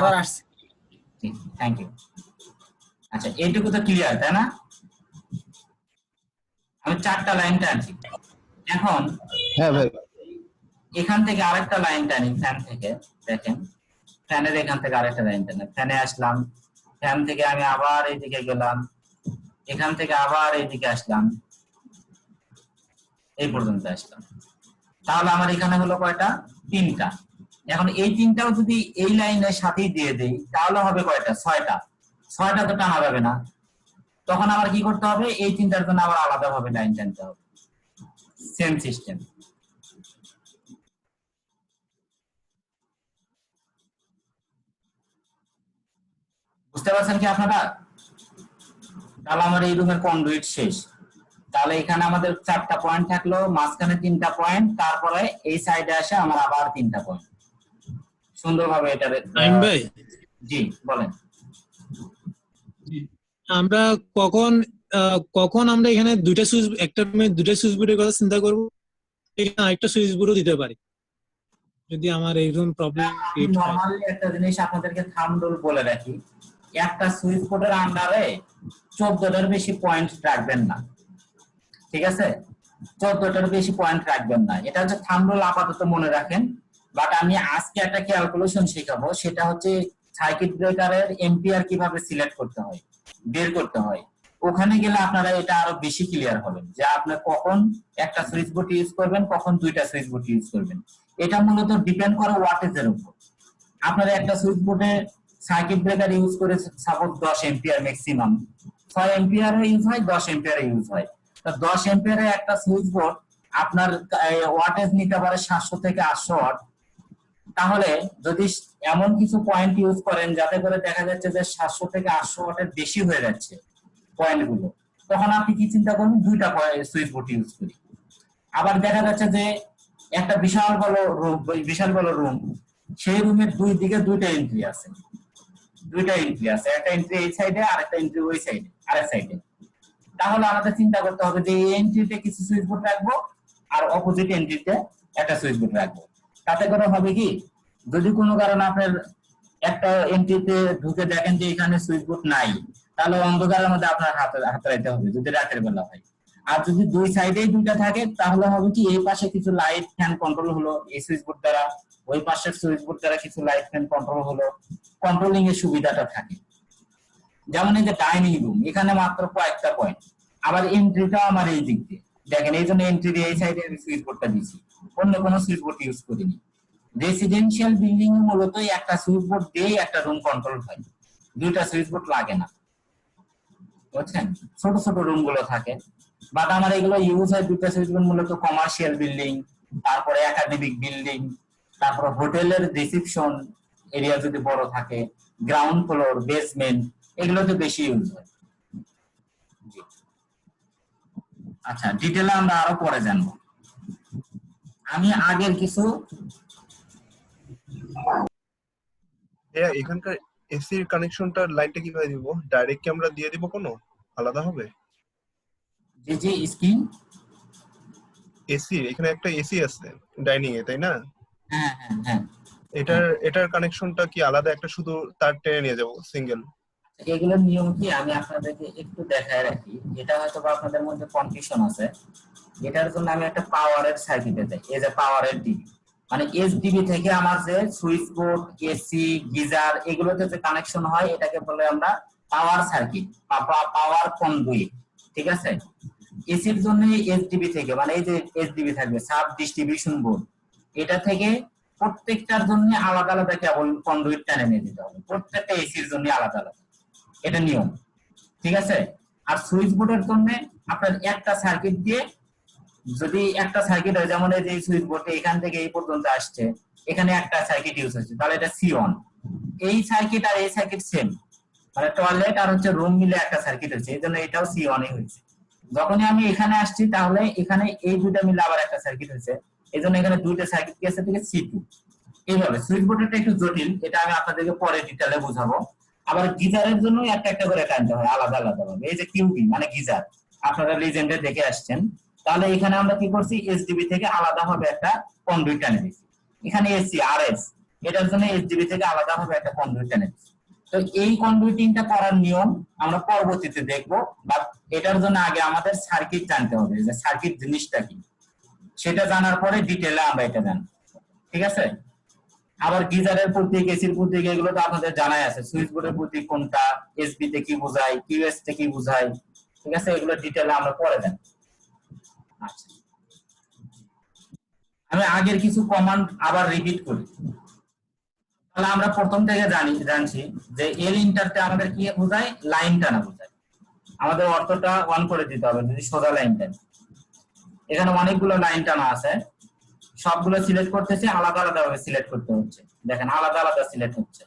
এবার আসছে। Thank you. আচ্ছা, এইটুকু তো ক্লিয়ার, তাই না? আমি 4টা লাইন টানছি। এখন হ্যাঁ ভাই, এখান থেকে আরেকটা লাইন টানি ফ্যান থেকে। দেখেন, ফ্যানের এখান থেকে আরেকটা লাইন টানি, ফ্যানে আসলাম, ফ্যান থেকে আমি আবার এইদিকে গেলাম, এখান থেকে আবার এইদিকে আসলাম, এই পর্যন্ত আসলাম। তাহলে আমার এখানে হলো কয়টা? 3টা। এখন এই 3টাও যদি এই লাইনের সাথেই দিয়ে দেই তাহলে হবে কয়টা? 6টা। 6টা তো টানা যাবে না, তখন আবার কি করতে হবে? এই 3টার জন্য আবার আলাদাভাবে লাইন টানতে হবে। Same system. বুঝতে পারছেন কি আপনারা? তাহলে আমার এই রুমের কন্ডুইট শেষ। তাহলে এখানে আমাদের 4টা পয়েন্ট থাকলো, মাঝখানে 3টা পয়েন্ট, তারপরে এই সাইডে আসে আমার আবার 3টা পয়েন্ট। সুন্দরভাবে এটা। ভাই, জি বলেন। আমরা কখন কখন আমরা এখানে দুইটা সুইচ, একটা রুমে দুইটা সুইচ বোর্ডের কথা চিন্তা করব, এখানে আরেকটা সুইচ বোর্ডও দিতে পারি যদি আমার এই রুম প্রবলেম ক্রিয়েট হয়। নরমালি একটা জিনিস আপনাদেরকে থাম্ব রুল বলে রাখি, একটা সুইচ বোর্ডের আন্ডারে 14টার বেশি পয়েন্ট রাখবেন না, ঠিক আছে? 14টার বেশি পয়েন্ট রাখবেন না, এটা হচ্ছে থাম্ব রুল, আপাতত মনে রাখেন। বাট আমি আজকে একটা ক্যালকুলেশন শেখাবো, সেটা হচ্ছে সার্কিট ব্রেকারের এম্পিয়ার কিভাবে সিলেক্ট করতে হয়, বের করতে হয়। ওখানে গেলে আপনারা এটা আরো বেশি ক্লিয়ার হবেন যে আপনি কখন একটা সুইচ বোর্ড ইউজ করবেন, কখন দুইটা সুইচ বোর্ড ইউজ করবেন। এটা মূলত ডিপেন্ড করে ওয়াটেজের উপর। আপনারা একটা সুইচ বোর্ডে সার্কিট ব্রেকার ইউজ করে সাপোজ 10 এম্পিয়ার, ম্যাক্সিমাম 6 এম্পিয়ারে ইউজ হয়, 10 এম্পিয়ারে ইউজ হয়। তো 10 এম্পিয়ারে একটা সুইচ বোর্ড আপনার ওয়াটেজ নিতে পারে 700 থেকে 800 ওয়াট। তাহলে যদি এমন কিছু পয়েন্ট ইউজ করেন যাতে করে দেখা যাচ্ছে যে 700 থেকে 800 ওয়াটের বেশি হয়ে যাচ্ছে পয়েন্টগুলো, তখন আপনি কি চিন্তা করুন, দুইটা সুইচ বোর্ড ইউজ করি। আবার দেখা যাচ্ছে যে একটা বিশাল বড় রুম, সেই রুমের দুই দিকে দুইটা এন্ট্রি আছে, একটা এন্ট্রি এই সাইডে আর একটা এন্ট্রি ওই সাইডে, আরেক সাইডে। তাহলে আমাদের চিন্তা করতে হবে যে এই এন্ট্রিতে কিছু সুইচ বোর্ড রাখবো আর অপোজিট এন্ট্রিতে একটা সুইচ বোর্ড রাখবো। তাতে করে হবে কি, যদি কোনো কারণে আপনার একটা এন্ট্রিতে ঢুকে দেখেন যে এখানে সুইচ বোর্ড নাই, তাহলে অন্ধকারের মধ্যে আপনার হাতড়াইতে হবে যদি রাতের বেলা হয়। আর যদি দুই সাইডেই দুইটা থাকে তাহলে হবে কি, এই পাশে কিছু লাইট ফ্যান কন্ট্রোল হলো এই সুইচ বোর্ড দ্বারা, ওই পাশের সুইচ বোর্ড দ্বারা কিছু লাইট ফ্যান কন্ট্রোল হলো, কন্ট্রোলিং এর সুবিধাটা থাকে। যেমন এই যে ডাইনিং রুম, এখানে মাত্র কয়েকটা পয়েন্ট, আবার এন্ট্রিটাও আমার এই দিক দিয়ে দেখেন, এই জন্য এন্ট্রি এই সাইডে আমি সুইচ বোর্ডটা দিয়েছি, অন্য কোনো সুইচ বোর্ড ইউজ করিনি। রেসিডেন্সিয়াল বিল্ডিং এ মূলত একটা সুইচ বোর্ড দিয়ে একটা রুম কন্ট্রোল হয়, দুইটা সুইচ বোর্ড লাগে না, বুঝছেন? ছোট ছোট রুম গুলো থাকে। বাট আমার এগুলো ইউজ হয় দুইটা সুইচ বোর্ড মূলত কমার্শিয়াল বিল্ডিং, তারপরে একাডেমিক বিল্ডিং, তারপর হোটেলের রিসেপশন এরিয়া যদি বড় থাকে, গ্রাউন্ড ফ্লোর, বেসমেন্ট, এগুলোতে বেশি ইউজ হয়। আচ্ছা, ডিটেইলে আমরা আরো পরে জানবো। আমি আগের কিছু এখানকার এসি কানেকশনটা লাইনটা কিভাবে দিব? ডাইরেক্ট কি আমরা দিয়ে দিব, কোনো আলাদা হবে? জি জি, স্ক্রিন এসি, এখানে একটা এসি আছে ডাইনিং এ, তাই না? হ্যাঁ হ্যাঁ হ্যাঁ, এটার কানেকশনটা কি আলাদা, একটা শুধু তার টেনে নিয়ে যাব সিঙ্গেল? এগুলোর নিয়ম কি আমি আপনাদেরকে একটু দেখায় রাখি, এটা হয়তো বা আপনাদের মধ্যে কনফিউশন আছে। এটার জন্য আমি একটা পাওয়ারের সার্কিটে যাই, এই যে পাওয়ারের ডিবি, মানে এসডিবি থেকে আমার যে সুইচ বোর্ড, এসি, গিজার এগুলোতে যে কানেকশন হয় এটাকে বলে আমরা পাওয়ার সার্কিট, পাওয়ার কনডুইট, ঠিক আছে? এসির জন্য এসডিবি থেকে, মানে এই যে এসডিবি থাকবে, সাব ডিস্ট্রিবিউশন বোর্ড, এটা থেকে প্রত্যেকটার জন্য আলাদা আলাদা কেবল কন্ডুইট টেনে নিয়ে দিতে হবে, প্রত্যেকটা এসির জন্য আলাদা আলাদা, এটা নিয়ম, ঠিক আছে? আর সুইচ বোর্ডের জন্য আপনার একটা সার্কিট দিয়ে, যদি একটা সার্কিট হয়, যেমন এই যে সুইচ বোর্ডে এখান থেকে এই পর্যন্ত আসছে, এখানে একটা সার্কিট ইউজ হচ্ছে, তাহলে এটা সি1। এই সার্কিট আর এই সার্কিট সেম, মানে টয়লেট আর হচ্ছে রুম মিলে একটা সার্কিট হচ্ছে, এই জন্য এটাও সি1 হয়েছে। যখনই আমি এখানে আসছি তাহলে এখানে এই দুইটা মিলে আবার একটা সার্কিট হয়েছে, এই জন্য এখানে দুইটা সার্কিট গেছে থেকে সি2। এইভাবে সুইচ বোর্ডটা একটু জটিল, এটা আমি আপনাদেরকে পরে ডিটেইলে বোঝাবো। আবার গিজারের জন্য একটা একটা করে টানতে হয় আলাদা আলাদা ভাবে, এই যে কিউবি মানে গিজার আপনারা লিজেন্ডে দেখে আসছেন। তাহলে এখানে আমরা কি করছি, এসডিবি থেকে আলাদা ভাবে একটা কন্ডুইট টানে দিয়েছি, এখানে এসি, আরএস, এটার জন্য এসডিবি থেকে আলাদাভাবে একটা কন্ডুইট এনেছি। তো এই কন্ডুইটিংটা করার নিয়ম আমরা পরবর্তীতে দেখব, বাট এটার জন্য আগে আমাদের সার্কিট জানতে হবে, যে সার্কিট জিনিসটা কি, সেটা জানার পরে ডিটেইলে আমরা এটা জানব। ঠিক আছে? আবার গিজারের প্রতীক, এসির প্রতীক, এগুলো তো আপনাদের জানাই আছে। সুইচ বোর্ডের প্রতীক কোনটা, এসবি তে কি বোঝায়, কিউএস তে কি বোঝায়, ঠিক আছে, এগুলো ডিটেইলে আমরা পরে জানব। আচ্ছা, আমি আগের কিছু কমান্ড আবার রিপিট করি। তাহলে আমরা প্রথম থেকে জানছি যে এল ইন্টারতে আমাদের কি বোঝায়, লাইন টানা বোঝায়। আমাদের অর্থটা অন করে দিতে হবে যদি সোজা লাইন টানি। এখানে অনেকগুলো লাইন টানা আছে, সবগুলো সিলেক্ট করতেছি, আলাদা আলাদা ভাবে সিলেক্ট করতে হচ্ছে। দেখেন আলাদা আলাদা সিলেক্ট হচ্ছে,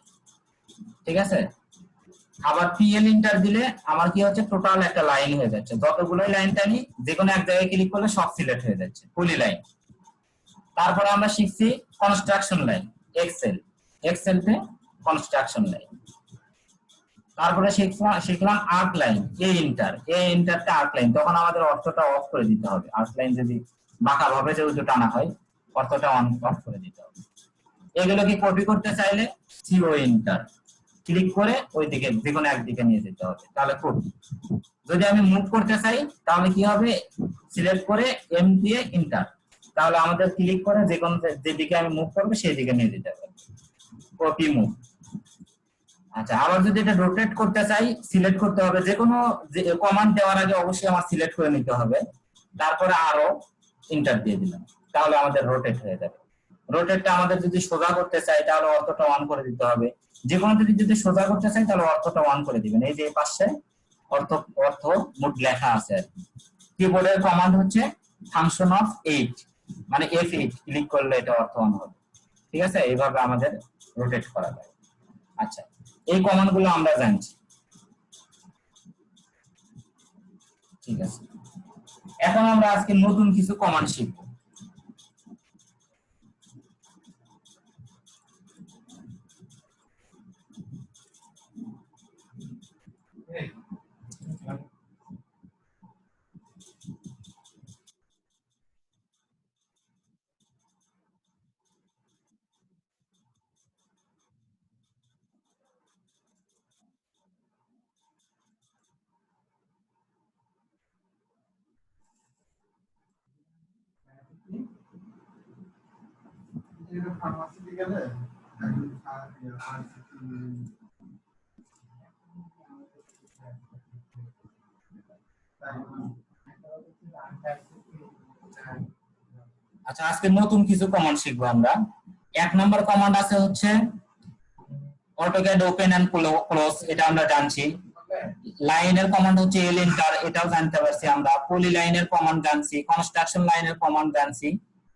ঠিক আছে। আবার পিএল ইন্টার দিলে আমার কি হচ্ছে, টোটাল একটা লাইন হয়ে যাচ্ছে। যতগুলোই লাইন টানি যে কোনো এক জায়গায় ক্লিক করলে সব সিলেক্ট হয়ে যাচ্ছে, পলি লাইন। তারপরে আমরা শিখছি কনস্ট্রাকশন লাইন, এক্সেল তে কনস্ট্রাকশন লাইন। তারপরে শিখলাম আর্ক লাইন, এ ইন্টারতে আর্ক লাইন। তখন আমাদের অর্থটা অফ করে দিতে হবে। আর্ক লাইন যদি বাঁকা ভাবে যেহেতু টানা হয়, অর্থটা অন অফ করে দিতে হবে। এগুলোকে কপি করতে চাইলে সিও ইন্টার ক্লিক করে ওই দিকে যে কোনো একদিকে নিয়ে যেতে হবে, তাহলে কপি। যদি আমি মুভ করতে চাই তাহলে কি হবে, সিলেক্ট করে এম দিয়ে ইন্টার, তাহলে আমাদের ক্লিক করে যে কোনো যেদিকে আমি মুভ করবো সেই দিকে নিয়ে যেতে হবে, কপি মুভ। আচ্ছা, আবার যদি এটা রোটেট করতে চাই সিলেক্ট করতে হবে, যে কোনো কমান্ড দেওয়ার আগে অবশ্যই আমার সিলেক্ট করে নিতে হবে, তারপরে আরো ইন্টার দিয়ে দিলাম, তাহলে আমাদের রোটেট হয়ে যাবে। রোটেটটা আমাদের যদি সোজা করতে চাই তাহলে অর্থটা অন করে দিতে হবে। যে কোনো যদি সোজা করতে চাই তাহলে অর্থটা অন করে দিবেন। এই যে পাশে অর্থ মোট লেখা আছে আর কি। কিবোর্ডের কমান্ড হচ্ছে ফাংশন অফ 8, মানে F8 ক্লিক করলে এটা অর্থ অন হবে। ঠিক আছে, এইভাবে আমাদের রোটেট করা যায়। আচ্ছা, এই কমান্ড গুলো আমরা জানছি, ঠিক আছে। এখন আমরা আজকে নতুন কিছু কমান্ড শিখব। ফার্মাসিতে গেলে আচ্ছা, আজকে নতুন কিছু কমান্ড শিখবো আমরা। 1 নম্বর কমান্ড আছে হচ্ছে AutoCAD ওপেন এন্ড ক্লোজ, এটা আমরা জানছি। লাইনের কমান্ড হচ্ছে এল এন্টার, এটাও জানতে পারছি আমরা। পলি লাইনের কমান্ড জানছি, কনস্ট্রাকশন লাইনের কমান্ড জানছি।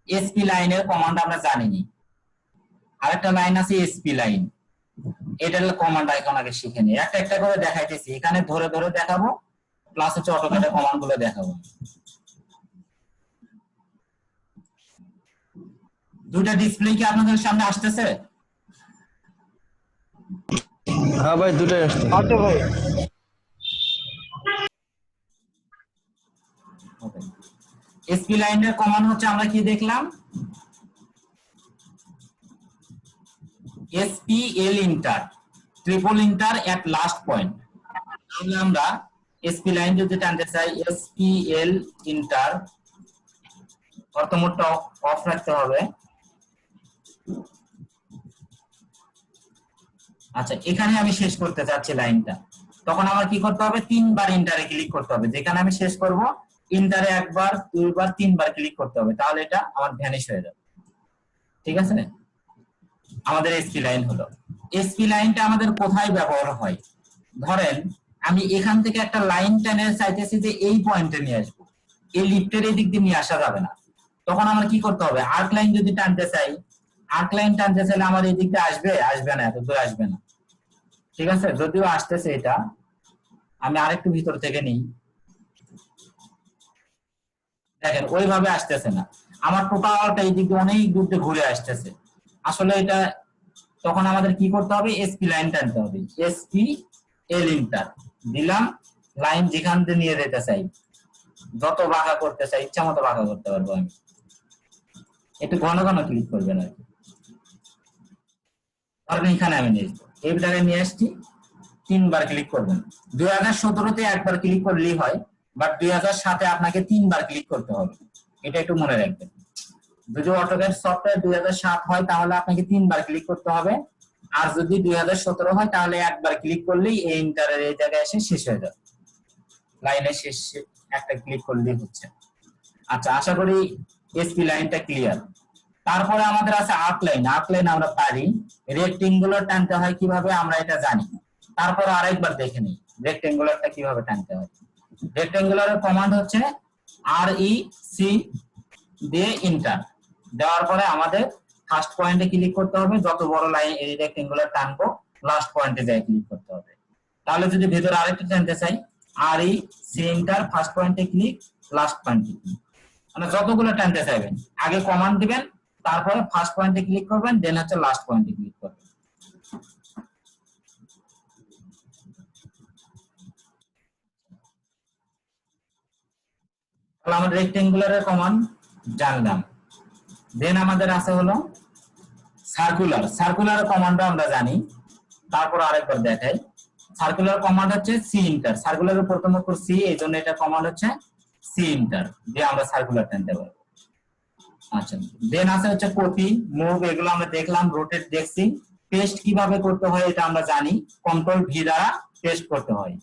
এসপি লাইনের কমান্ড আমরা জানিনি। আরেকটা লাইন আছে এসপি লাইন, এটার কমান্ড এখন আগে শিখে নি। একটা একটা করে দেখাইতেছি, এখানে ধরে ধরে দেখাবো, প্লাস হচ্ছে AutoCAD এর কমান্ড গুলো দেখাবো। দুইটা ডিসপ্লে কি আপনাদের সামনে আসতেছে? হ্যাঁ ভাই, দুটাই আসছে। আচ্ছা ভাই, এসপি লাইনের কমান্ড হচ্ছে আমরা কি দেখলাম, SPL inter, triple inter at last point. তাহলে আমরা এসপি লাইন যদি টানতে চাই, SPL ইন্টার, অর্থমোডটা অফ রাখতে হবে। আচ্ছা, এখানে আমি শেষ করতে চাচ্ছি লাইনটা, তখন আমার কি করতে হবে, 3 বার ইন্টারে ক্লিক করতে হবে। যেখানে আমি শেষ করব ইন্টারে 1 বার 2 বার 3 বার ক্লিক করতে হবে, তাহলে এটা আমার ভ্যানিশ হয়ে যাবে। ঠিক আছে, আমাদের এসপি লাইন হলো। এসপি লাইনটা আমাদের কোথায় ব্যবহার হয়, ধরেন আমি এখান থেকে একটা লাইন টেনে চাইতেছি যে এই পয়েন্টে নিয়ে আসবো, এই লিফটের এই দিক দিয়ে নিয়ে আসা যাবে না, তখন আমার কি করতে হবে, আর্ক লাইন যদি টানতে চাই, আর্ক লাইন টানতে চাইলে আমার এই দিকটা আসবে না, এত দূর আসবে না। ঠিক আছে, যদিও আসতেছে, এটা আমি আরেকটু ভিতর থেকে নিই, দেখেন ওইভাবে আসতেছে না, আমার টোটালটা এই দিকে অনেক দূর দিয়ে ঘুরে আসতেছে। আসলে এটা তখন আমাদের কি করতে হবে, এসপি লাইন টানতে হবে। এসপি এল ইন্টার দিলাম, লাইন যেখান দিয়ে নিয়ে যেতে চাই, যত বাঁকা করতে চাই ইচ্ছা মতো বাঁকা করতে পারবো আমি। একটু ঘন ঘন ক্লিক করবেন আর কি। ধরেন এখানে আমি নিয়ে আসবো, এই জায়গায় নিয়ে আসছি, 3 বার ক্লিক করবেন। 2017-তে একবার ক্লিক করলেই হয়, বাট 2007-এ আপনাকে 3 বার ক্লিক করতে হবে, এটা একটু মনে রাখবেন। যদি অটোক্যাড সফটওয়্যার 2007 হয় তাহলে আপনাকে 3 বার ক্লিক করতে হবে, আর যদি 2017 হয় তাহলে একবার ক্লিক করলেই এই এন্টারের এই জায়গায় এসে শেষ হয়ে যাবে, লাইনে শেষ, একটা ক্লিক করলেই হচ্ছে। আচ্ছা, আশা করি এসপি লাইনটা ক্লিয়ার। তারপরে আমাদের আছে আর্ক লাইন। আর্ক লাইন আমরা পারি, রেক্টেঙ্গুলার টানতে হয় কিভাবে আমরা এটা জানি। তারপর আরেকবার দেখে নিই রেক্টেঙ্গুলারটা কিভাবে টানতে হয়। রেক্টেঙ্গুলারের কমান্ড হচ্ছে REC দিয়ে ইন্টার দেওয়ার পরে আমাদের ফার্স্ট পয়েন্টে ক্লিক করতে হবে, যত বড় লাইন এই রেক্টেঙ্গুলার টানবো লাস্ট পয়েন্টে যাই ক্লিক করতে হবে। তাহলে যদি ভেতরে আরেকটা টানতে চাই, REC ইন্টার ফার্স্ট পয়েন্টে ক্লিক, লাস্ট পয়েন্টে ক্লিক, মানে যতগুলো টানতে চাইবেন আগে কমান্ড দিবেন, তারপরে ফার্স্ট পয়েন্টে ক্লিক করবেন, দেন হচ্ছে লাস্ট পয়েন্টে ক্লিক করবেন। তাহলে আমরা রেক্টেঙ্গুলারের কমান্ড জানলাম। দেন আমাদের আছে হলো সার্কুলার। সার্কুলার কমান্ডও আমরা জানি, তারপর আরেকবার দেখাই। সার্কুলার কমান্ড হচ্ছে সি ইন্টার, সার্কুলারের প্রথম অক্ষর সি, এই জন্য এটা কমান্ড হচ্ছে সি ইন্টার দিয়ে আমরা সার্কুলার টানতে পারবো। আচ্ছা, দেন আছে হচ্ছে কপি, মুভ, এগুলো আমরা দেখলাম, রোটেট দেখছি। পেস্ট কিভাবে করতে হয় এটা আমরা জানি, কন্ট্রোল ভি দ্বারা পেস্ট করতে হয়।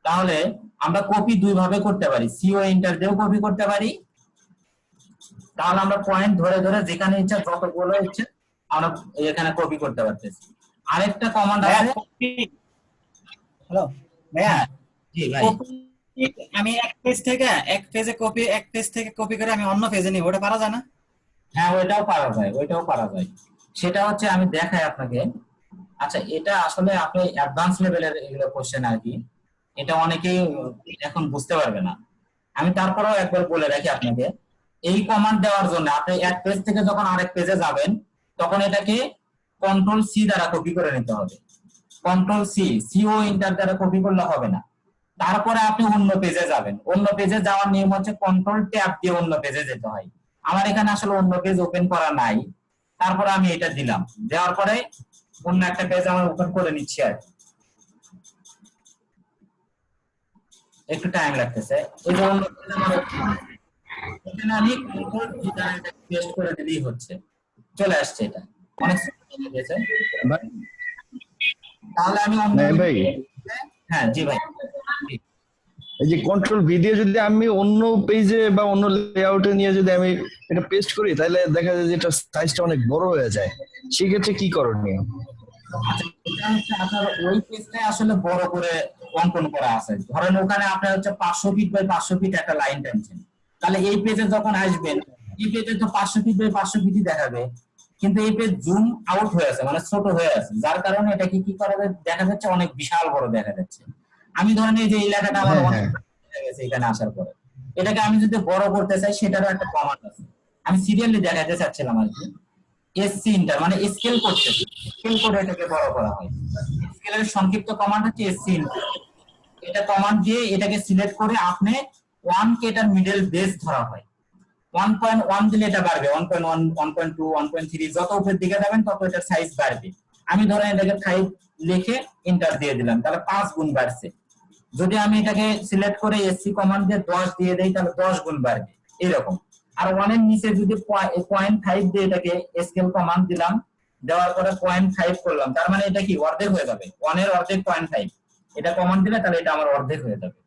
তাহলে আমরা কপি দুই ভাবে করতে পারি, সিও এন্টার দিয়েও কপি করতে পারি। তাহলে আমরা পয়েন্ট ধরে ধরে যেখানে ইচ্ছা যতগুলো ইচ্ছে আমরা এখানে কপি করতে পারতেছি। আরেকটা কমান্ড আছে, হ্যালো ভাইয়া, জি ভাই, আমি এক পেজে কপি, এক পেজ থেকে কপি করে আমি অন্য পেজে নিব, ওটা পারা যায় না? হ্যাঁ ওইটাও পারা যায়, ওইটাও পারা যায়। সেটা হচ্ছে আমি দেখাই আপনাকে। আচ্ছা, এটা আসলে আপনি অ্যাডভান্স লেভেলের এগুলো কোশ্চেন আর কি, এটা অনেকেই এখন বুঝতে পারবে না। আমি তারপরেও একবার বলে রাখি আপনাকে, এই কমান্ড দেওয়ার জন্য আপনি এক পেজ থেকে যখন আরেক পেজে যাবেন তখন এটাকে কন্ট্রোল সি দ্বারা কপি করে নিতে হবে। কন্ট্রোল সি, সিও ইন্টার দ্বারা কপি করলে হবে না। তারপরে আপনি অন্য পেজে যাবেন, অন্য পেজে যাওয়ার নিয়ম হচ্ছে কন্ট্রোল ট্যাব দিয়ে অন্য পেজে যেতে হয়। আমার এখানে আসলে অন্য পেজ ওপেন করা নাই, তারপরে আমি এটা দিলাম, দেওয়ার পরে অন্য একটা পেজ আমার ওপেন করে নিচ্ছি আর কি। একটু টাইম লাগতেছে, এই যে অন্য পেজ আমার এখানে আমি কন্ট্রোল ভি দ্বারা এটা পেস্ট করে দিলেই হচ্ছে, চলে আসছে। এটা অনেক সময় লেগেছে। ভাই তাহলে আমি অন্য, ভাই হ্যাঁ জি ভাই, জি। এই যে কন্ট্রোল ভি দিয়ে যদি আমি অন্য পেজে বা অন্য লেআউটে নিয়ে যদি আমি এটা পেস্ট করি, তাহলে দেখা যায় যে এটা সাইজটা অনেক বড় হয়ে যায়, সেক্ষেত্রে কি করণীয়? আচ্ছা, এটা হচ্ছে আপনার ওই পেজটা আসলে বড় করে অঙ্কন করা আছে। ধরেন ওখানে আপনার হচ্ছে 500 ফিট বাই 500 ফিট একটা লাইন টানছেন, তাহলে এই পেজে যখন আসবেন এই পেজে তো 500 ফিট বাই 500 ফিটই দেখাবে, কিন্তু এই পেজ জুম আউট হয়ে আছে, মানে ছোট হয়ে আছে, যার কারণে এটা কি করা দেখা যাচ্ছে অনেক বিশাল বড় দেখা যাচ্ছে। আমি ধরেন এই যে এলাকাটা আমার অনেক দেখা গেছে এখানে আসার পরে, এটাকে আমি যদি বড় করতে চাই সেটারও একটা কমান্ড আছে, আমি সিরিয়ালি দেখাতে চাচ্ছিলাম আর কি। এসসি ইন্টার মানে স্কেল করতে, স্কেল করে এটাকে বড় করা হয়। স্কেলের সংক্ষিপ্ত কমান্ড হচ্ছে এসসি ইন্টার। এটা কমান্ড দিয়ে এটাকে সিলেক্ট করে আপনি 1 কে এটার মিডল বেস ধরা হয়, 1.1 দিলে এটা বাড়বে, 1.1, 1.2, 1.3 যত উপরের দিকে যাবেন তত এটার সাইজ বাড়বে। আমি ধরেন এটাকে 5 লিখে এন্টার দিয়ে দিলাম, তাহলে 5 গুণ বাড়ছে। যদি আমি এটাকে সিলেক্ট করে এসসি কমান্ড দিয়ে 10 দিয়ে দেই তাহলে 10 গুণ বাড়বে, এরকম। আর 1 এর নিচে যদি 0.5 দিয়ে এটাকে স্কেল কমান্ড দিলাম, দেওয়ার পরে 0.5 করলাম, তার মানে এটা কি অর্ধেক হয়ে যাবে, 1 এর অর্ধেক 0.5, এটা কমান্ড দিলে তাহলে এটা আমার অর্ধেক হয়ে যাবে।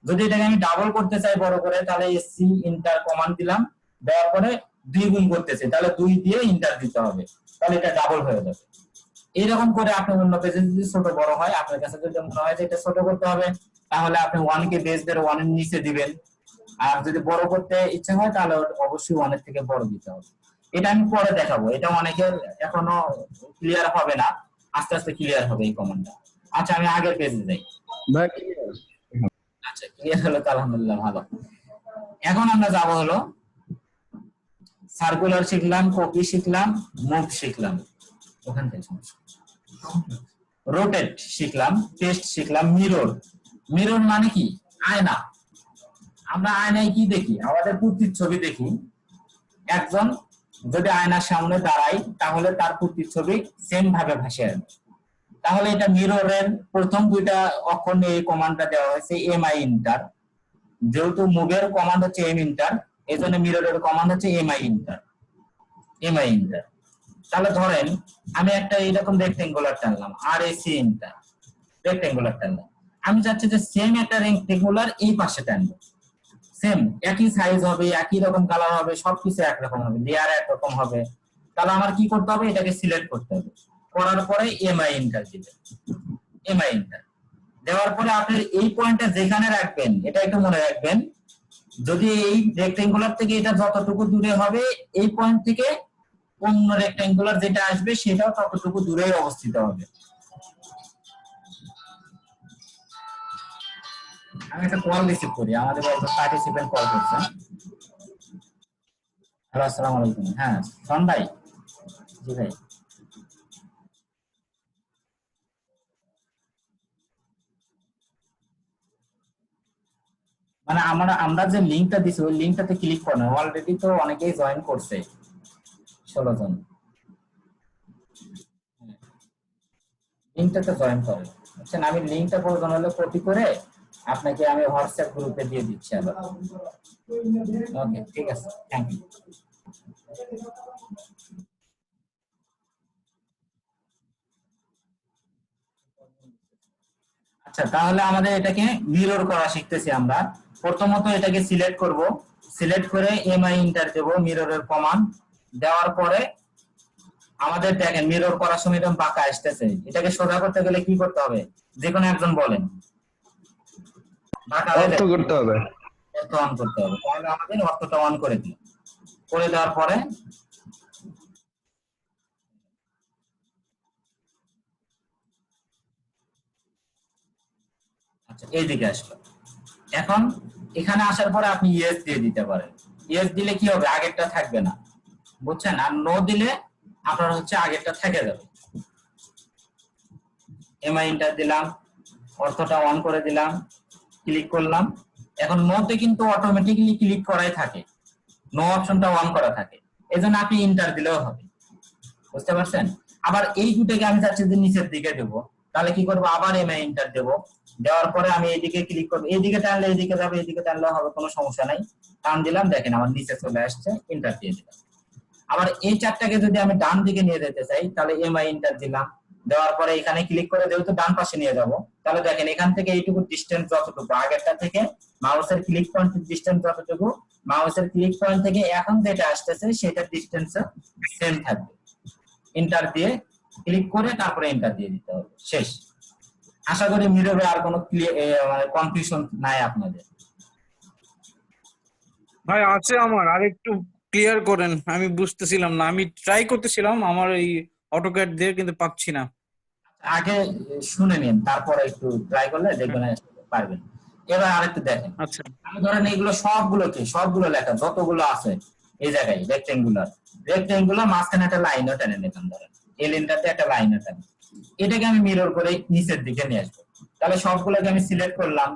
যদি এটাকে আমি ডাবল করতে চাই বড় করে, তাহলে এসসি ইন্টার কমান্ড দিলাম, দেওয়ার পরে 2 গুণ করতে চাই তাহলে 2 দিয়ে ইন্টার দিতে হবে, তাহলে এটা ডাবল হয়ে যাবে। এইরকম করে আপনি অন্য পেজে যদি ছোট বড় হয়, আপনার কাছে যদি মনে হয় যে এটা ছোট করতে হবে, তাহলে আপনি 1 কে বেস ধরে 1 এর নিচে দিবেন, আর যদি বড় করতে ইচ্ছা হয় তাহলে অবশ্যই 1 এর থেকে বড় দিতে হবে। এটা আমি পরে দেখাবো, এটা অনেকের এখনো ক্লিয়ার হবে না, আস্তে আস্তে ক্লিয়ার হবে এই কমান্ডটা। আচ্ছা, আমি আগের পেজে যাই। ভাই আচ্ছা, ক্লিয়ার হলো তো আলহামদুলিল্লাহ, ভালো। এখন আমরা যাব হলো সার্কুলার শিখলাম, কপি শিখলাম, মুভ শিখলাম, ওখান থেকে রোটেট শিখলাম, টেস্ট শিখলাম, মিরর। মিরর মানে কি? আয়না। আমরা আয়নায় কি দেখি? আমাদের প্রতিচ্ছবি দেখি। একজন যদি আয়নার সামনে দাঁড়াই তাহলে তার প্রতিচ্ছবি সেম ভাবে ভাসে আসবে। তাহলে এটা মিররের প্রথম দুইটা অক্ষর নিয়ে এই কমান্ডটা দেওয়া হয়েছে এমআই ইন্টার। যেহেতু মুভের কমান্ড হচ্ছে এম ইন্টার, এই জন্য মিররের কমান্ড হচ্ছে এমআই ইন্টার। MI inter. তাহলে ধরেন আমি একটা এইরকম রেক্টেঙ্গুলার টানলাম, আর এসি ইন্টার, রেক্টেঙ্গুলার টানলাম। আমি চাচ্ছি যে সেম একটা রেক্টেঙ্গুলার এই পাশে টানবো, সেম একই সাইজ হবে, একই রকম কালার হবে, সবকিছু একরকম হবে, লেয়ার একরকম হবে। তাহলে আমার কি করতে হবে, এটাকে সিলেক্ট করতে হবে। করার পরে এমআই ইন্টার দিবেন। এমআই ইন্টার দেওয়ার পরে আপনি এই পয়েন্টটা যেখানে রাখবেন এটা একটু মনে রাখবেন, যদি এই রেক্টেঙ্গুলার থেকে এটা যতটুকু দূরে হবে, এই পয়েন্ট থেকে অন্য রেক্টেঙ্গুলার যেটা আসবে সেটাও ততটুকু দূরেই অবস্থিত হবে। আমি একটা কল রিসিভ করি, আমাদের একজন পার্টিসিপেন্ট কল করছেন। হ্যালো, আসসালামু আলাইকুম। হ্যাঁ শোন ভাই। জি ভাই। মানে আমরা যে লিংকটা দিছি ওই লিংকটাতে ক্লিক করেন, অলরেডি তো অনেকেই জয়েন করছে, 16 জন। লিংকটাতে জয়েন করেন। বুঝছেন, আমি লিংকটা প্রয়োজন হলে কপি করে আপনাকে আমি হোয়াটসঅ্যাপ গ্রুপে দিয়ে দিচ্ছি আবার। ওকে, ঠিক আছে, থ্যাংক ইউ। আচ্ছা, তাহলে আমাদের এটাকে মিরর করা শিখতেছি আমরা। প্রথমত এটাকে সিলেক্ট করব, সিলেক্ট করে এমআই ইন্টার দেব, মিররের কমান্ড দেওয়ার পরে আমাদের দেখেন মিরর করার সময় এরকম বাঁকা আসতেছে। এটাকে সোজা করতে গেলে কি করতে হবে, যে কোনো একজন বলেন। বাঁকা হয়ে অর্থ করতে হবে। অর্থ অন করতে হবে। তাহলে আমাদের অর্থটা অন করে দিই, করে দেওয়ার পরে আচ্ছা এইদিকে আসলো। এখন এখানে আসার পরে আপনি ইয়েস দিয়ে দিতে পারেন। ইয়েস দিলে কি হবে, আগেরটা থাকবে না, বুঝছেন। আর নো দিলে আপনার হচ্ছে আগেরটা থেকে যাবে। এমআই ইন্টার দিলাম, অর্থটা অন করে দিলাম, ক্লিক করলাম। এখন নোতে কিন্তু অটোমেটিক্যালি ক্লিক করাই থাকে, নো অপশনটা অন করা থাকে, এজন্য আপনি ইন্টার দিলেও হবে। বুঝতে পারছেন। আবার এই দুটোকে আমি চাচ্ছি যে নিচের দিকে দেবো, তাহলে কি করবো, আবার এমআই ইন্টার দেবো। দেওয়ার পরে আমি এইদিকে ক্লিক করবো, এইদিকে টানলে এইদিকে যাবে, এইদিকে টানলেও হবে, কোনো সমস্যা নাই। টান দিলাম, দেখেন আমার নিচে চলে আসছে, ইন্টার দিয়ে দিলাম। আবার এই চারটাকে যদি আমি ডান দিকে নিয়ে যেতে চাই, তাহলে এমআই ইন্টার দিলাম। দেওয়ার পরে এখানে ক্লিক করে যেহেতু ডান পাশে নিয়ে যাব, তাহলে দেখেন এখান থেকে এইটুকু ডিস্টেন্স যতটুকু আগেরটা থেকে মাউসের ক্লিক পয়েন্ট ডিস্টেন্স যতটুকু, মাউসের ক্লিক পয়েন্ট থেকে এখন যেটা আসতেছে সেটার ডিস্টেন্স সেম থাকবে। এন্টার দিয়ে ক্লিক করে তারপরে এন্টার দিয়ে দিতে হবে, শেষ। আশা করি মিররে আর কোনো কনফিউশন নাই আপনাদের। ভাই আছে, আমার আর একটু ক্লিয়ার করেন, আমি বুঝতেছিলাম না, আমি ট্রাই করতেছিলাম আমার এই অটোক্যাড দিয়ে কিন্তু পাচ্ছি না। আগে শুনে নিন, তারপরে একটু ট্রাই করলে দেখবেন পারবেন। এবার আরেকটু দেখেন, আচ্ছা আমি ধরেন এইগুলো সবগুলো লেখা যতগুলো আছে এই জায়গায় রেক্টেঙ্গুলার মাঝখানে একটা লাইনও টেনে নিতাম, ধরেন এই লাইনটাতে একটা লাইনও টেনে, এটাকে আমি মিরর করে নিচের দিকে নিয়ে আসবো। তাহলে সবগুলোকে আমি সিলেক্ট করলাম,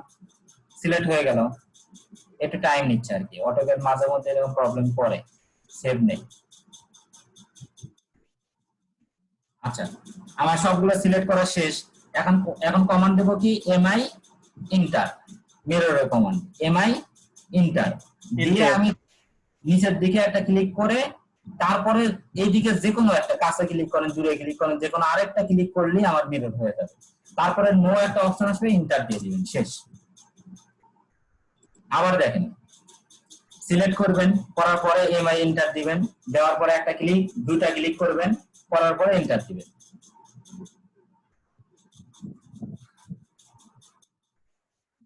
সিলেক্ট হয়ে গেল। একটু টাইম নিচ্ছে আর কি, অটোক্যাড মাঝে মধ্যে এরকম প্রবলেম করে, সেভ নেই। আচ্ছা, আমার সবগুলো সিলেক্ট করা শেষ। এখন এখন কমান্ড দেবো কি, এমআই ইন্টার, মিররের কমান্ড এমআই ইন্টার দিয়ে আমি নিচের দিকে একটা ক্লিক করে তারপরে এইদিকে যে কোনো একটা কাছে ক্লিক করেন, দূরে ক্লিক করেন, যে কোনো আরেকটা ক্লিক করলেই আমার মিরর হয়ে যাবে। তারপরে নো একটা অপশন আসবে, ইন্টার দিয়ে দিবেন, শেষ। আবার দেখেন, সিলেক্ট করবেন, করার পরে এমআই ইন্টার দিবেন, দেওয়ার পরে একটা ক্লিক, দুইটা ক্লিক করবেন, করার পরে এন্টার দিবেন।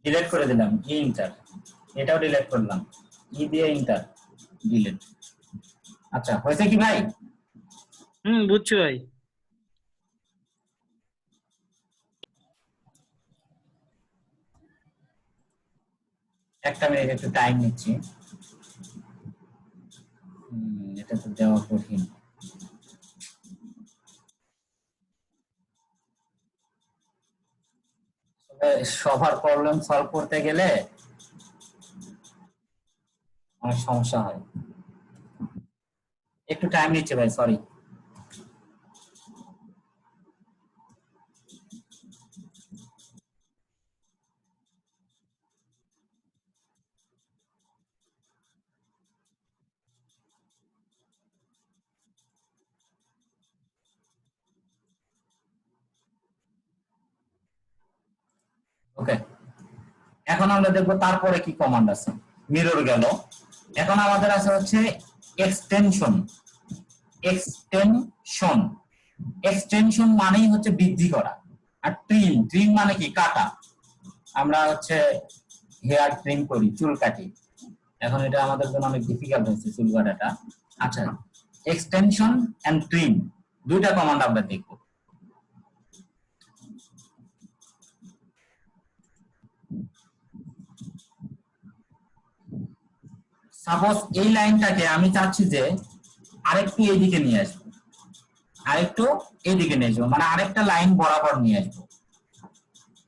ডিলিট করে দিলাম, ই ইন্টার, এটাও ডিলিট করলাম, ই দিয়ে ইন্টার, ডিলিট। আচ্ছা, হয়েছে কি ভাই? বুঝছি ভাই। একটা মিনিট, একটু টাইম নিচ্ছি, এটা তো দেওয়া কঠিন। সবার প্রবলেম সলভ করতে গেলে অনেক সমস্যা হয়। একটু টাইম নিচ্ছে ভাই, সরি। ওকে, এখন আমরা দেখবো তারপরে কি কমান্ড আছে। মিরর গেল, এখন আমাদের আছে হচ্ছে এক্সটেনশন। এক্সটেনশন এক্সটেনশন মানেই হচ্ছে বৃদ্ধি করা। আর ট্রিম, ট্রিম মানে কি? কাটা। আমরা হচ্ছে হেয়ার ট্রিম করি, চুল কাটি। এখন এটা আমাদের জন্য অনেক ডিফিকাল্ট হচ্ছে চুল কাটাটা। আচ্ছা, এক্সটেনশন এন্ড ট্রিম দুইটা কমান্ড আমরা দেখবো। সাপোজ এই লাইনটাকে আমি চাচ্ছি যে আরেকটু এইদিকে নিয়ে আসবো, আরেকটু এইদিকে নিয়ে আসবো, মানে আরেকটা লাইন বরাবর নিয়ে আসবো।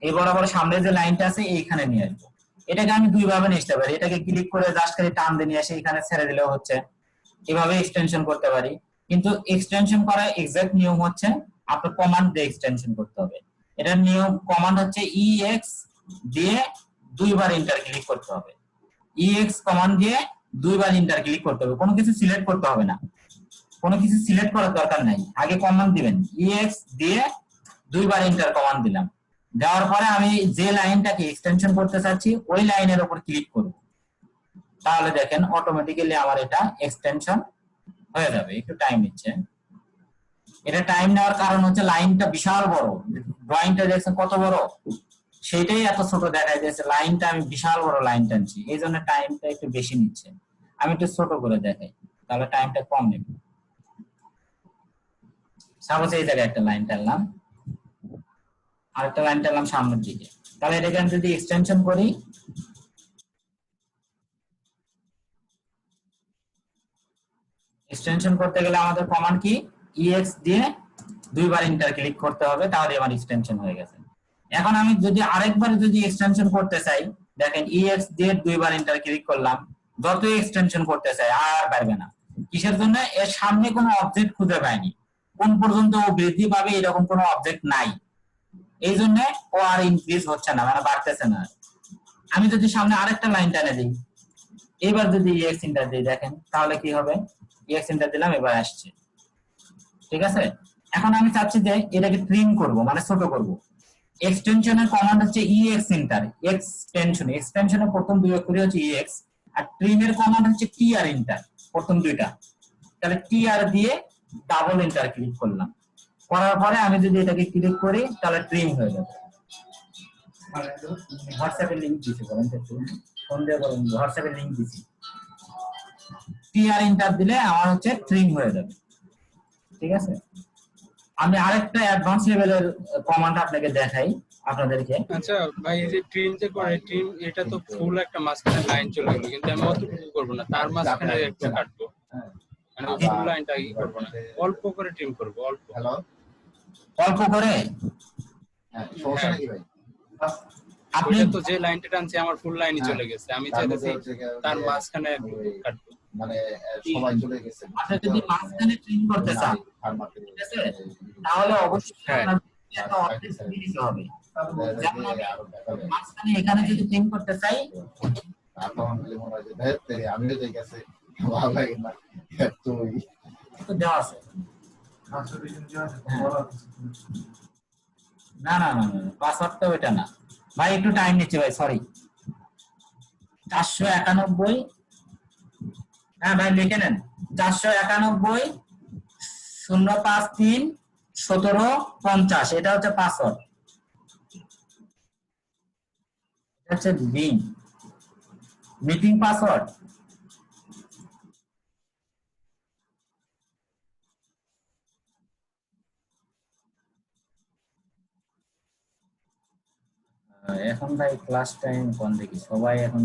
এই বরাবর সামনে যে লাইনটা আছে এইখানে নিয়ে আসবো। এটাকে আমি দুই ভাবে নিতে পারি। এটাকে ক্লিক করে জাস্ট খালি টান দিয়ে নিয়ে এসে এখানে ছেড়ে দিলেও হচ্ছে, এভাবে এক্সটেনশন করতে পারি। কিন্তু এক্সটেনশন করার এক্সাক্ট নিয়ম হচ্ছে আপনার কমান্ড দিয়ে এক্সটেনশন করতে হবে। এটার নিয়ম, কমান্ড হচ্ছে ইএক্স দিয়ে দুইবার এন্টার ক্লিক করতে হবে। ইএক্স কমান্ড দিয়ে দুইবার এন্টার ক্লিক করতে হবে, কোনো কিছু সিলেক্ট করতে হবে না, কোনো কিছু সিলেক্ট করার দরকার নাই। আগে কমান্ড দিবেন, ইএক্স দিয়ে দুইবার এন্টার কমান্ড দিলাম। দেওয়ার পরে আমি যে লাইনটাকে এক্সটেনশন করতে চাচ্ছি ওই লাইনের উপর ক্লিক করব, তাহলে দেখেন অটোমেটিক্যালি আমার এটা এক্সটেনশন হয়ে যাবে। একটু টাইম নিচ্ছে। এটা টাইম নেওয়ার কারণ হচ্ছে লাইনটা বিশাল বড়। ড্রয়িংটা দেখছেন কত বড়, সেটাই এত ছোট দেখা যাচ্ছে। লাইনটা আমি বিশাল বড় লাইন টানছি, এই জন্য টাইমটা একটু বেশি নিচ্ছে। আমি একটু ছোট করে দেখাই, তাহলে টাইমটা কম নেবে। সাপোজ এই জায়গায় একটা লাইন টানলাম, আরেকটা লাইন টানলাম সামনের দিকে, তাহলে এটাকে আমি যদি এক্সটেনশন করি, এক্সটেনশন করতে গেলে আমাদের কমান্ড কি? ইএক্স দিয়ে দুইবার এন্টার ক্লিক করতে হবে, তাহলে আমার এক্সটেনশন হয়ে গেছে। এখন আমি যদি আরেকবার যদি এক্সটেনশন করতে চাই, দেখেন ইএক্স দিয়ে দুইবার এন্টার ক্লিক করলাম, যত এক্সটেনশন করতে চাই আর পারবে না। কিসের জন্য? এর সামনে কোনো অবজেক্ট খুঁজে পায়নি, কোন পর্যন্ত ও বৃদ্ধি পাবে এরকম কোনো অবজেক্ট নাই, এই জন্য ও আর ইনক্রিজ হচ্ছে না, মানে বাড়তেছে না। আমি যদি সামনে আরেকটা লাইন টেনে দিই, এবার যদি ইএক্স এন্টার দিই, দেখেন তাহলে কি হবে? ইএক্স এন্টার দিলাম, এবার আসছে। ঠিক আছে, এখন আমি চাচ্ছি যে এটাকে ট্রিম করব, মানে ছোট করব। এক্সটেনশনের কমান্ড হচ্ছে ইএক্স এন্টার। এক্সটেনশনের প্রথম দুই অক্ষরই হচ্ছে ইএক্স, আর ট্রিমের কমান্ড হচ্ছে টিআর এন্টার, প্রথম দুইটা। তাহলে টিআর দিয়ে ডাবল এন্টার ক্লিক করলাম, করার পরে আমি যদি এটাকে ক্লিক করি তাহলে ট্রিম হয়ে যাবে। হোয়াটসঅ্যাপে লিংক দিছি, বলেন তো একটু ফোন দিয়ে বলেন, হোয়াটসঅ্যাপে লিংক দিছি। টিআর এন্টার দিলে আমার হচ্ছে ট্রিম হয়ে যাবে। ঠিক আছে, আমি আরেকটা অ্যাডভান্স লেভেলের কমান্ড আপনাকে দেখাই আপনাদেরকে। আচ্ছা ভাই, এই যে ট্রিম যে করে, ট্রিম এটা তো ফুল একটা মাঝখানে লাইন চলে গেল, কিন্তু আমি অতটুকু করবো না, তার মাঝখানে একটা কাটবো, মানে ফুল লাইনটা ই করবো না, অল্প করে ট্রিম করবো, অল্প। হ্যালো, অল্প করে সমস্যা নাকি ভাই? আপনি তো যে লাইনটা টানছে আমার ফুল লাইনই চলে গেছে, আমি চাইতেছি তার মাঝখানে একটু কাটবো। মানে সবাই চলে গেছে। আপনি যদি মাঝখানে ট্রিম করতে চান, ঠিক আছে, তাহলে অবশ্যই আপনার একটা অর্ধেক দিতে হবে। যেমন আমি মাঝখানে এখানে যদি ট্রিম করতে চাই, তখন মনে হয় যে ধের আমিও যাই গেছে, ভালো লাগে না তুই তো দেওয়া আছে। না না না, পাসওয়ার্ডটা ওইটা না ভাই, একটু টাইম নিচ্ছে ভাই, সরি। 491, হ্যাঁ ভাই লিখে নেন, 491 053 1750, এটা হচ্ছে পাসওয়ার্ড। এটা হচ্ছে মিটিং পাসওয়ার্ড। এখন ভাই ক্লাস টাইম কোন দেখি, সবাই এখন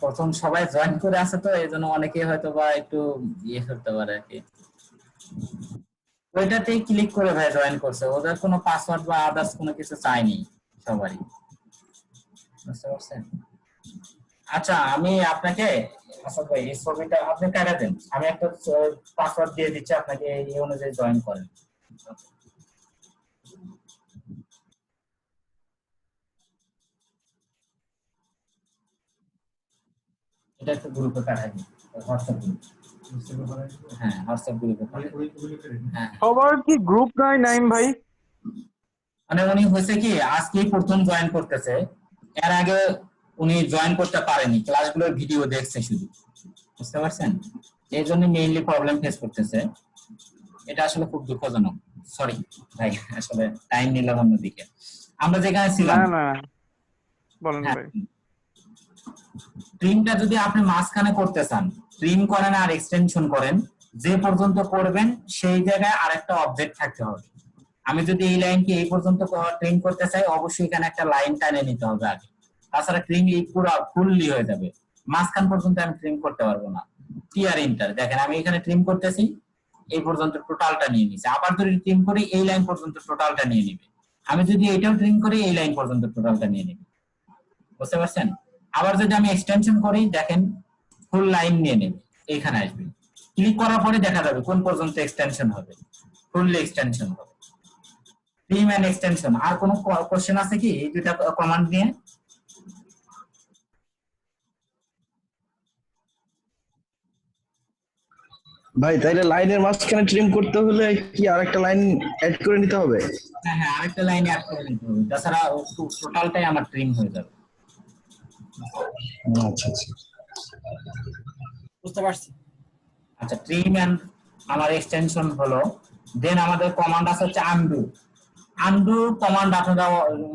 প্রথম সবাই জয়েন করে আছে, তো এই জন্য অনেকে হয়তো বা একটু ইয়ে করতে পারে আর কি। ওইটাতেই ক্লিক করে ভাই জয়েন করছে, ওদের কোনো পাসওয়ার্ড বা আদার্স কোনো কিছু চাইনি সবারই। বুঝতে পারছেন? আচ্ছা আমি আপনাকে, আচ্ছা ভাই এই ছবিটা আপনি কেটে দেন, আমি একটা পাসওয়ার্ড দিয়ে দিচ্ছি আপনাকে, এই অনুযায়ী জয়েন করেন। এটা একটু গ্রুপে পাঠাই দিন, হোয়াটসঅ্যাপ গ্রুপ। হ্যাঁ হোয়াটসঅ্যাপ গ্রুপে পাঠাই দিন। হ্যাঁ সবার কি গ্রুপ নাই নাইম ভাই? মানে উনি হয়েছে কি আজকেই প্রথম জয়েন করতেছে, এর আগে উনি জয়েন করতে পারেনি, ক্লাসগুলোর ভিডিও দেখছে শুধু, বুঝতে পারছেন? এই জন্য মেইনলি প্রবলেম ফেস করতেছে। এটা আসলে খুব দুঃখজনক, সরি ভাই, আসলে টাইম নিলাম অন্যদিকে। আমরা যেখানে ছিলাম, না না বলেন হ্যাঁ, ভাই। ট্রিমটা যদি আপনি মাঝখানে করতে চান, ট্রিম করেন আর এক্সটেনশন করেন, যে পর্যন্ত করবেন সেই জায়গায় আরেকটা অবজেক্ট থাকতে হবে। আমি যদি এই লাইনকে এই পর্যন্ত ট্রিম করতে চাই, অবশ্যই এখানে একটা লাইন টানে নিতে হবে আগে, তাছাড়া ট্রিম এই পুরো ফুললি হয়ে যাবে, মাঝখান পর্যন্ত আমি ট্রিম করতে পারবো না। টিআর ইন্টার দেখেন, আমি এখানে ট্রিম করতেছি, এই পর্যন্ত টোটালটা নিয়ে নিছে, আবার যদি ট্রিম করি এই লাইন পর্যন্ত টোটালটা নিয়ে নিবে, আমি যদি এটাও ট্রিম করি এই লাইন পর্যন্ত টোটালটা নিয়ে নিবে, বুঝতে পারছেন? আবার যদি আমি এক্সটেনশন করি দেখেন ফুল লাইন নিয়ে নেবে, এইখানে আসবে, ক্লিক করার পরে দেখা যাবে কোন পর্যন্ত এক্সটেনশন হবে, ফুললি এক্সটেনশন হবে। ট্রিম এন্ড এক্সটেনশন, আর কোনো কোশ্চেন আছে কি এই দুইটা কমান্ড নিয়ে? ভাই তাইলে লাইনের মাঝখানে ট্রিম করতে হলে কি আরেকটা লাইন অ্যাড করে নিতে হবে? হ্যাঁ হ্যাঁ, আরেকটা লাইন অ্যাড করে নিতে হবে, তাছাড়া টোটালটাই আমার ট্রিম হয়ে যাবে। আচ্ছা আচ্ছা, বুঝতে পারছি। আচ্ছা ট্রিম এন্ড আমার এক্সটেনশন হলো, দেন আমাদের কমান্ড আছে হচ্ছে আনডু। আনডু কমান্ড আপনারা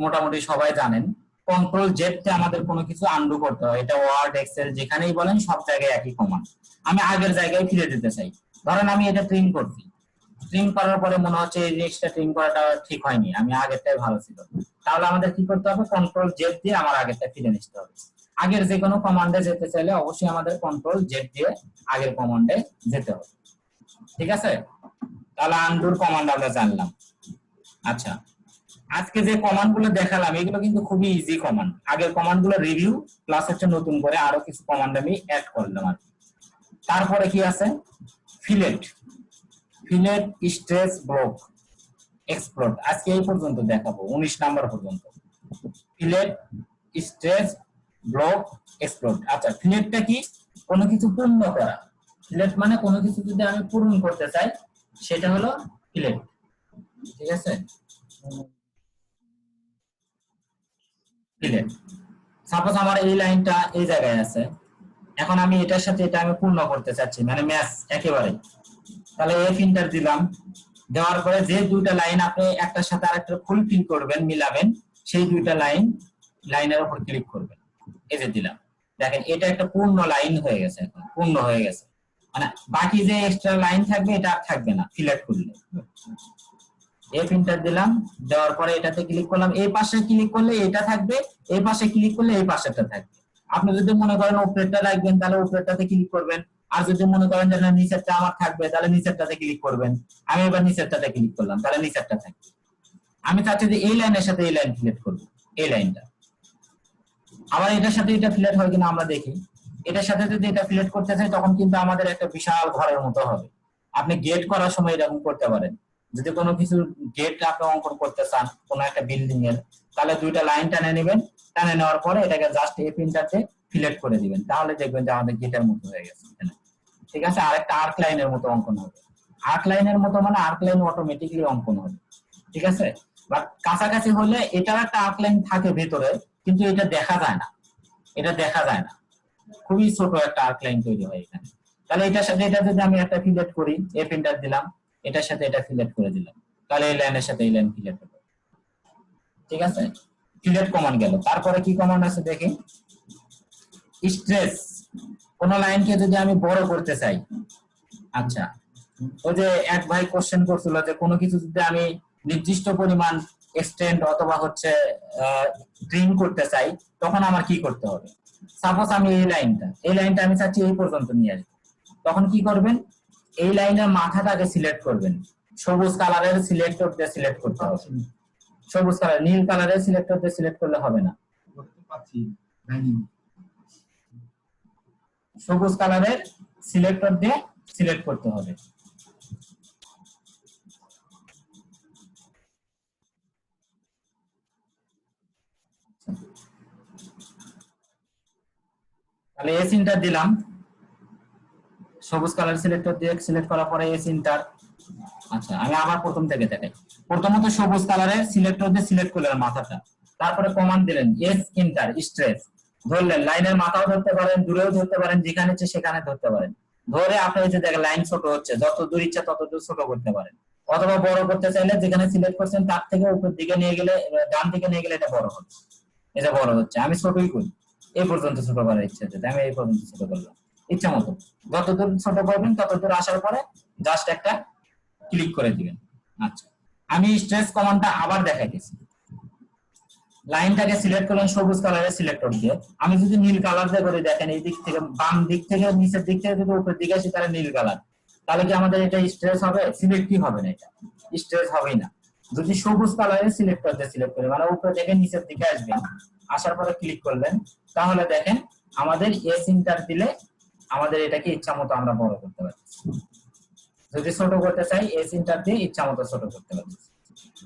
মোটামুটি সবাই জানেন, কন্ট্রোল জেড তে আমাদের কোনো কিছু আনডু করতে হয়, এটা ওয়ার্ড এক্সেল যেখানেই বলেন সব জায়গায় একই কমান্ড। আমি আগের জায়গায় ফিরে দিতে চাই, ধরেন আমি এটা ট্রিম করছি, ট্রিম করার পরে মনে হচ্ছে এই জিনিসটা ট্রিম করাটা ঠিক হয়নি, আমি আগেরটাই ভালো ছিল, তাহলে আমাদের কি করতে হবে, কন্ট্রোল জেড দিয়ে আমার আগেরটা ফিরে নিতে হবে। আগের যে কোনো কমান্ডে যেতে চাইলে অবশ্যই আমাদের কন্ট্রোল জেড দিয়ে আগের কমান্ডে যেতে হবে, ঠিক আছে? তাহলে আনডুর কমান্ড আমরা জানলাম। আচ্ছা আজকে যে কমান্ড গুলো দেখালাম এগুলো কিন্তু খুবই ইজি কমান্ড, আগের কমান্ড গুলো রিভিউ প্লাস হচ্ছে নতুন করে আরো কিছু কমান্ড আমি অ্যাড করলাম আর কি। তারপরে কি আছে, fillet, fillet, stress, block, explode, আজকে এই পর্যন্ত দেখাবো 19 নাম্বার পর্যন্ত, ফিলেট, স্ট্রেস, ব্লক, এক্সপ্লোড। আচ্ছা ফিলেটটা কি, কোনো কিছু পূর্ণ করা, ফিলেট মানে কোনো কিছু যদি আমি পূরণ করতে চাই সেটা হলো ফিলেট, ঠিক আছে? ফিলেট, সাপোজ আমার এই লাইনটা এই জায়গায় আছে, এখন আমি এটার সাথে এটা আমি পূর্ণ করতে চাচ্ছি, মানে ম্যাচ একেবারে, তাহলে এফ ইন্টার দিলাম, দেওয়ার পরে যে দুইটা লাইন আপনি একটার সাথে আরেকটা ফুলফিল করবেন, মিলাবেন, সেই দুইটা লাইনের উপর ক্লিক করবেন, এই যে দিলাম, দেখেন এটা একটা পূর্ণ লাইন হয়ে গেছে, এখন পূর্ণ হয়ে গেছে, মানে বাকি যে এক্সট্রা লাইন থাকবে এটা আর থাকবে না ফিলেট করলে। এফ ইন্টার দিলাম, দেওয়ার পরে এটাতে ক্লিক করলাম, এই পাশে ক্লিক করলে এটা থাকবে, এই পাশে ক্লিক করলে এই পাশেরটা থাকবে। আপনি যদি মনে করেন উপরেরটা রাখবেন তাহলে উপরেরটাতে ক্লিক করবেন, আর যদি মনে করেন যে নিচেরটা আমার থাকবে তাহলে নিচেরটাতে ক্লিক করবেন। আমি এবার নিচেরটাতে ক্লিক করলাম, তাহলে নিচেরটা থাকবে। আমি চাচ্ছি যে এই লাইনের সাথে এই লাইন ফিলেট করব, এই লাইনটা, আবার এটার সাথে এটা ফিলেট হয় কিনা আমরা দেখি। এটার সাথে যদি এটা ফিলেট করতে চাই তখন কিন্তু আমাদের একটা বিশাল ঘরের মতো হবে। আপনি গেট করার সময় এরকম করতে পারেন, যদি কোনো কিছু গেট আপনি অঙ্কন করতে চান কোনো একটা বিল্ডিং এর, তাহলে দুইটা লাইন টানে নেবেন, টানে নেওয়ার পরে এটাকে জাস্ট এফ ইন্টারতে ফিলেট করে দিবেন, তাহলে দেখবেন যে আমাদের গেটের মতো হয়ে গেছে, ঠিক আছে? আরেকটা আর্ক লাইনের মতো অঙ্কন হবে, আর্ক লাইনের মতো মানে আর্ক লাইন অটোমেটিক্যালি অঙ্কন হবে, ঠিক আছে? বাট কাছাকাছি হলে এটার একটা আর্ক লাইন থাকে ভেতরে, কিন্তু এটা দেখা যায় না, এটা দেখা যায় না, খুবই ছোট একটা আর্ক লাইন তৈরি হয় এখানে। তাহলে এটার সাথে এটা যদি আমি একটা ফিলেট করি, এফ ইন্টার দিলাম, এটার সাথে এটা ফিলেট করে দিলাম, তাহলে এই লাইনের সাথে এই লাইন ফিলেট হবে, ঠিক আছে? ফিলেট কমান্ড গেল। তারপরে কি কমান্ড আছে দেখি, স্ট্রেস, কোন লাইনকে যদি আমি বড় করতে চাই, আচ্ছা ওই যে এক ভাই কোশ্চেন করছিল যে কোনো কিছু যদি আমি নির্দিষ্ট পরিমাণ এক্সটেন্ড অথবা হচ্ছে ট্রিম করতে চাই তখন আমার কি করতে হবে। সাপোজ আমি এই লাইনটা আমি চাচ্ছি এই পর্যন্ত নিয়ে আসবো, তখন কি করবেন, এই লাইনের মাথাটাকে সিলেক্ট করবেন, সবুজ কালারের সিলেক্টর দিয়ে সিলেক্ট করতে হবে, সবুজ কালার, নীল কালারের সিলেক্টর দিয়ে সিলেক্ট করলে হবে না, সবুজ কালারের সিলেক্টর দিয়ে সিলেক্ট করতে হবে। তাহলে এস ইন্টার দিলাম, সবুজ কালার সিলেক্টর দিয়ে সিলেক্ট করার পরে এস ইন্টার। আচ্ছা আমি আবার প্রথম থেকে দেখাই। প্রথমত সবুজ কালারের সিলেক্টর দিয়ে সিলেক্ট করলেন মাথাটা, তারপরে কমান্ড দিলেন এস ইন্টার স্ট্রেস, ধরলেন লাইনের মাথাও ধরতে পারেন, দূরেও ধরতে পারেন, যেখানে ইচ্ছে সেখানে ধরতে পারেন। ধরে আপনি এই যে দেখেন লাইন ছোট হচ্ছে, যত দূর ইচ্ছা তত দূর ছোট করতে পারেন, অথবা বড় করতে চাইলে যেখানে সিলেক্ট করছেন তার থেকে উপর দিকে নিয়ে গেলে, ডান দিকে নিয়ে গেলে এটা বড় হবে, এটা বড় হচ্ছে। আমি ছোটই করি, এই পর্যন্ত ছোট করার ইচ্ছা আছে, আমি এই পর্যন্ত ছোট করলাম ইচ্ছা মতো। যত দূর ছোট করবেন তত দূর আসার পরে জাস্ট একটা ক্লিক করে দিবেন। আচ্ছা আমি স্ট্রেস কমান্ডটা আবার দেখাইতেছি। লাইনটাকে সিলেক্ট করলেন সবুজ কালারের সিলেক্টর দিয়ে। আমি যদি নীল কালার দিয়ে করে দেখেন, এই দিক থেকে বাম দিক থেকে নিচের দিক থেকে যদি উপরের দিকে আসি তাহলে নীল কালার, তাহলে কি আমাদের এটা স্ট্রেস হবে? সিলেক্টই হবে না, এটা স্ট্রেস হবেই না। যদি সবুজ কালারের সিলেক্টর দিয়ে সিলেক্ট করি, মানে উপরে থেকে নিচের দিকে আসবেন, আসার পরে ক্লিক করলেন, তাহলে দেখেন আমাদের এস ইন্টার দিলে আমাদের এটাকে ইচ্ছা মতো আমরা বড় করতে পারি। যদি ছোট করতে চাই এস ইন্টার দিয়ে ইচ্ছা মতো ছোট করতে পারি।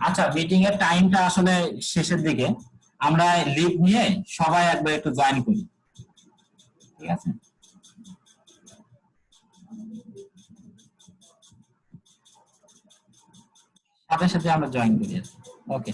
আচ্ছা মিটিং এর টাইমটা আসলে শেষের দিকে, আমরা লিভ নিয়ে সবাই একবার একটু জয়েন করি, ঠিক আছে? সাথে সাথে আমরা জয়েন করি। ওকে।